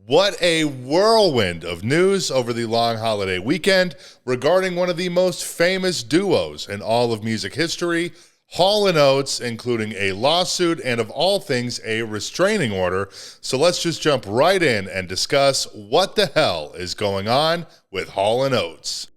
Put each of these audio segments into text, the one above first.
What a whirlwind of news over the long holiday weekend regarding one of the most famous duos in all of music history, Hall and Oates, including a lawsuit and, of all things, a restraining order. So let's just jump right in and discuss what the hell is going on with Hall and Oates.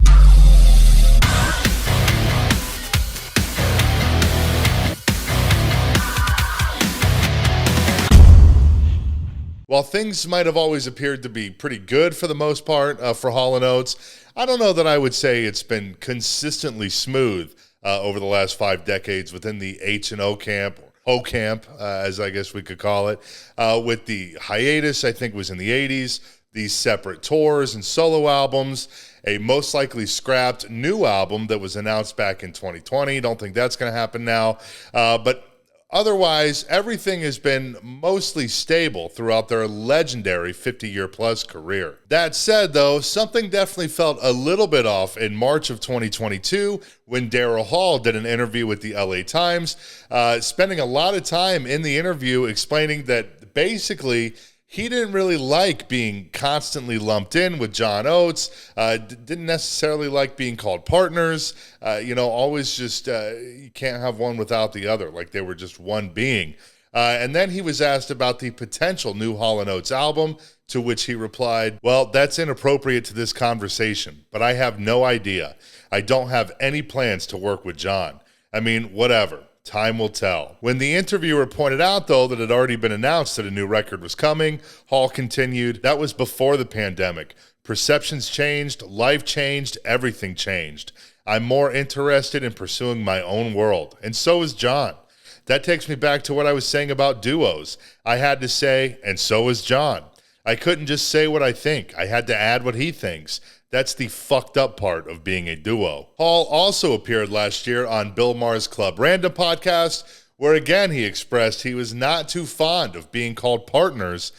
While things might have always appeared to be pretty good for the most part for Hall and Oates, I don't know that I would say it's been consistently smooth over the last 5 decades within the H&O camp, or Ho camp, as I guess we could call it, with the hiatus, I think was in the 80s, these separate tours and solo albums, a most likely scrapped new album that was announced back in 2020. Don't think that's going to happen now, but otherwise, everything has been mostly stable throughout their legendary 50-year-plus career. That said, though, something definitely felt a little bit off in March of 2022 when Daryl Hall did an interview with the LA Times, spending a lot of time in the interview explaining that basically he didn't really like being constantly lumped in with John Oates, didn't necessarily like being called partners, always just, you can't have one without the other, like they were just one being. And then he was asked about the potential new Hall & Oates album, to which he replied, "Well, that's inappropriate to this conversation, but I have no idea. I don't have any plans to work with John. I mean, whatever. Time will tell." When the interviewer pointed out, though, that it had already been announced that a new record was coming, Hall continued, "That was before the pandemic. Perceptions changed, life changed, everything changed. I'm more interested in pursuing my own world, and so is John. That takes me back to what I was saying about duos. I had to say, and so is John. I couldn't just say what I think. I had to add what he thinks. That's the fucked up part of being a duo." Hall also appeared last year on Bill Maher's Club Random podcast, where again he expressed he was not too fond of being called partners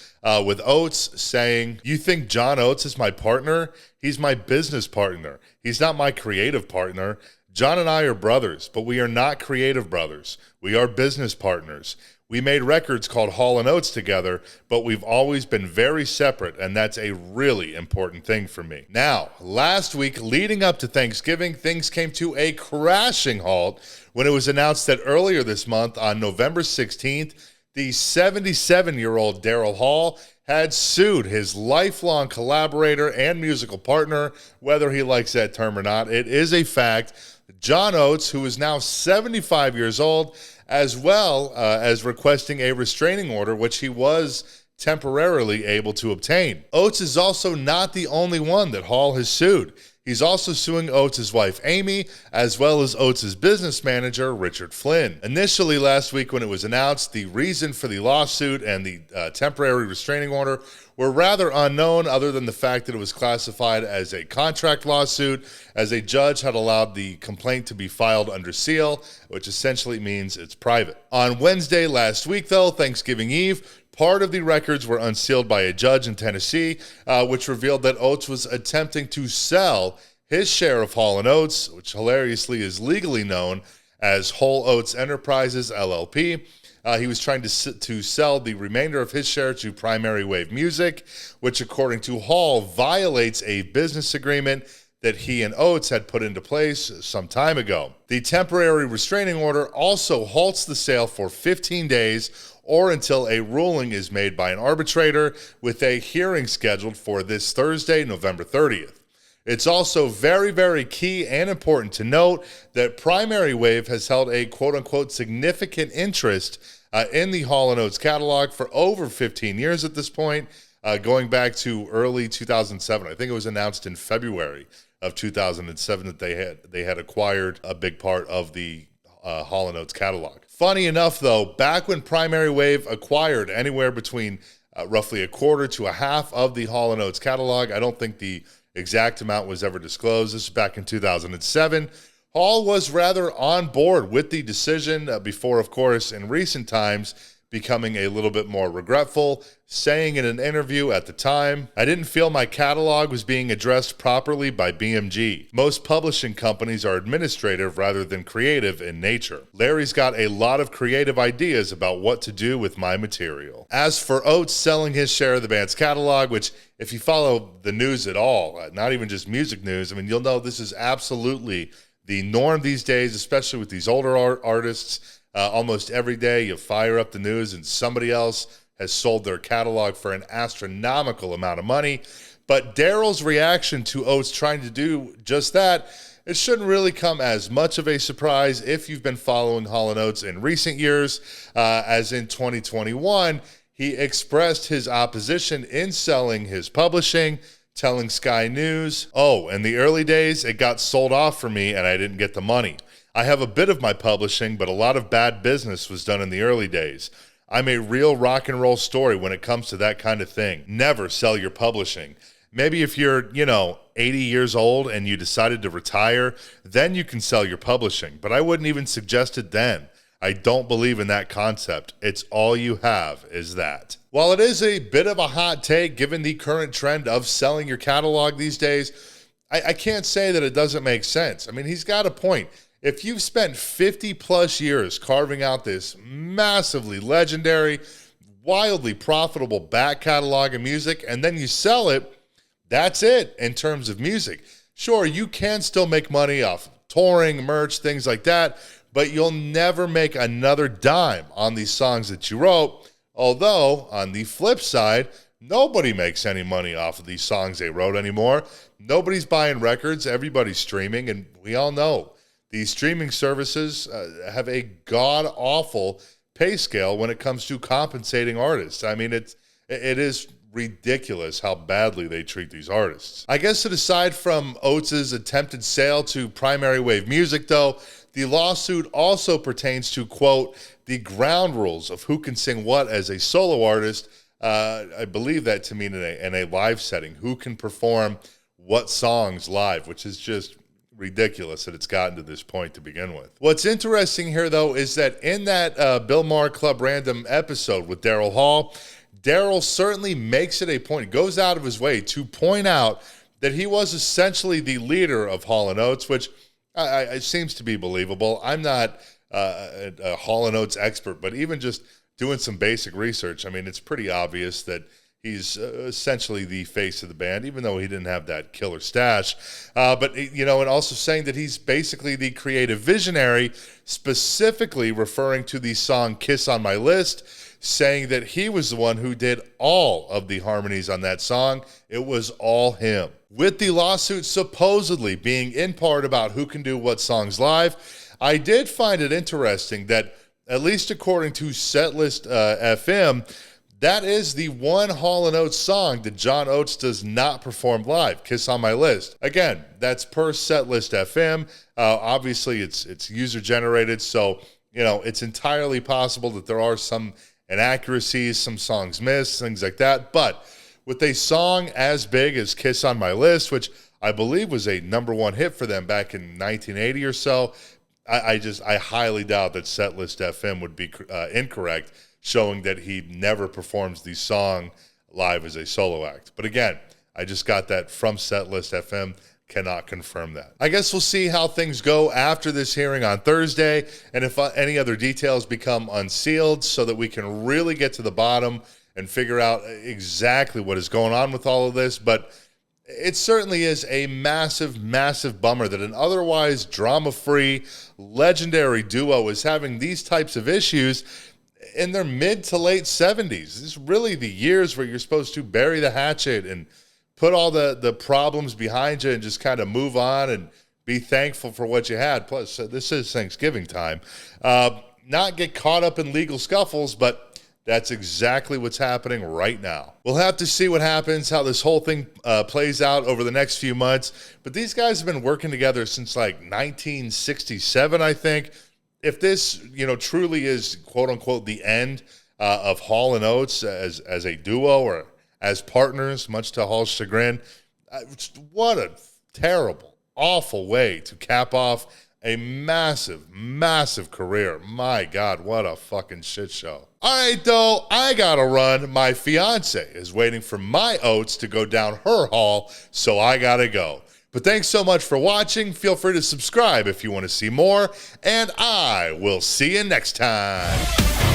with Oates, saying, "You think John Oates is my partner? He's my business partner. He's not my creative partner. John and I are brothers, but we are not creative brothers. We are business partners. We made records called Hall and Oates together, but we've always been very separate, and that's a really important thing for me." Now, last week, leading up to Thanksgiving, things came to a crashing halt when it was announced that earlier this month, on November 16th, the 77-year-old Daryl Hall had sued his lifelong collaborator and musical partner, whether he likes that term or not. It is a fact. John Oates, who is now 75 years old, as well as requesting a restraining order, which he was temporarily able to obtain. Oates is also not the only one that Hall has sued. He's also suing Oates' wife, Amy, as well as Oates' business manager, Richard Flynn. Initially last week when it was announced, the reason for the lawsuit and the temporary restraining order were rather unknown, other than the fact that it was classified as a contract lawsuit, as a judge had allowed the complaint to be filed under seal, which essentially means it's private. On Wednesday last week, though, Thanksgiving Eve, part of the records were unsealed by a judge in Tennessee, which revealed that Oates was attempting to sell his share of Hall & Oates, which hilariously is legally known as Whole Oates Enterprises, LLP. He was trying to sell the remainder of his share to Primary Wave Music, which, according to Hall, violates a business agreement that he and Oates had put into place some time ago. The temporary restraining order also halts the sale for 15 days or until a ruling is made by an arbitrator, with a hearing scheduled for this Thursday, November 30th. It's also very, very key and important to note that Primary Wave has held a quote-unquote significant interest in the Hall & Oates catalog for over 15 years at this point, going back to early 2007. I think it was announced in February of 2007 that they had acquired a big part of the Hall & Oates catalog. Funny enough, though, back when Primary Wave acquired anywhere between roughly a quarter to a half of the Hall & Oates catalog, I don't think the exact amount was ever disclosed. This is back in 2007. Hall was rather on board with the decision before, of course, in recent times, becoming a little bit more regretful, saying in an interview at the time, "I didn't feel my catalog was being addressed properly by BMG. Most publishing companies are administrative rather than creative in nature. Larry's got a lot of creative ideas about what to do with my material." As for Oates selling his share of the band's catalog, which if you follow the news at all, not even just music news, I mean, you'll know this is absolutely the norm these days, especially with these older artists. Almost every day you fire up the news and somebody else has sold their catalog for an astronomical amount of money. But Daryl's reaction to Oates trying to do just that, it shouldn't really come as much of a surprise if you've been following Hall and Oates in recent years, as in 2021, he expressed his opposition in selling his publishing, telling Sky News, "Oh, in the early days, it got sold off for me and I didn't get the money. I have a bit of my publishing, but a lot of bad business was done in the early days. I'm a real rock and roll story when it comes to that kind of thing. Never sell your publishing. Maybe if you're, 80 years old and you decided to retire, then you can sell your publishing. But I wouldn't even suggest it then. I don't believe in that concept. It's all you have is that." While it is a bit of a hot take given the current trend of selling your catalog these days, I can't say that it doesn't make sense. I mean, he's got a point. If you've spent 50 plus years carving out this massively legendary, wildly profitable back catalog of music, and then you sell it, that's it in terms of music. Sure, you can still make money off touring, merch, things like that, but you'll never make another dime on these songs that you wrote. Although, on the flip side, nobody makes any money off of these songs they wrote anymore. Nobody's buying records, everybody's streaming, and we all know these streaming services have a god-awful pay scale when it comes to compensating artists. I mean, it is ridiculous how badly they treat these artists. I guess that aside from Oates' attempted sale to Primary Wave Music, though, the lawsuit also pertains to, quote, the ground rules of who can sing what as a solo artist. I believe that to mean in a live setting, who can perform what songs live, which is just ridiculous that it's gotten to this point to begin with. What's interesting here, though, is that in that Bill Maher Club Random episode with Daryl Hall, Daryl certainly makes it a point, goes out of his way to point out that he was essentially the leader of Hall and Oates, which it seems to be believable. I'm not a Hall and Oates expert, but even just doing some basic research, I mean, it's pretty obvious that he's essentially the face of the band, even though he didn't have that killer stash. But, and also saying that he's basically the creative visionary, specifically referring to the song Kiss on My List, saying that he was the one who did all of the harmonies on that song. It was all him. With the lawsuit supposedly being in part about who can do what songs live, I did find it interesting that, at least according to Setlist FM, that is the one Hall & Oates song that John Oates does not perform live, Kiss on My List. Again, that's per Setlist FM. Obviously, it's user-generated, so, it's entirely possible that there are some inaccuracies, some songs missed, things like that. But with a song as big as Kiss on My List, which I believe was a #1 hit for them back in 1980 or so, I highly doubt that Setlist FM would be incorrect, showing that he never performs the song live as a solo act. But again, I just got that from Setlist FM, cannot confirm that. I guess we'll see how things go after this hearing on Thursday, and if any other details become unsealed so that we can really get to the bottom and figure out exactly what is going on with all of this. But it certainly is a massive, massive bummer that an otherwise drama-free, legendary duo is having these types of issues in their mid to late 70s. This is really the years where you're supposed to bury the hatchet and put all the problems behind you and just kind of move on and be thankful for what you had. Plus, this is Thanksgiving time. Not get caught up in legal scuffles, but that's exactly what's happening right now. We'll have to see what happens, how this whole thing plays out over the next few months. But these guys have been working together since like 1967, I think. If this, truly is, quote unquote, the end of Hall and Oates as a duo or as partners, much to Hall's chagrin, what a terrible, awful way to cap off A massive, massive career. My God, what a fucking shit show. All right, though, I gotta run. My fiance is waiting for my Oates to go down her hall, so I gotta go. But thanks so much for watching. Feel free to subscribe if you want to see more, and I will see you next time.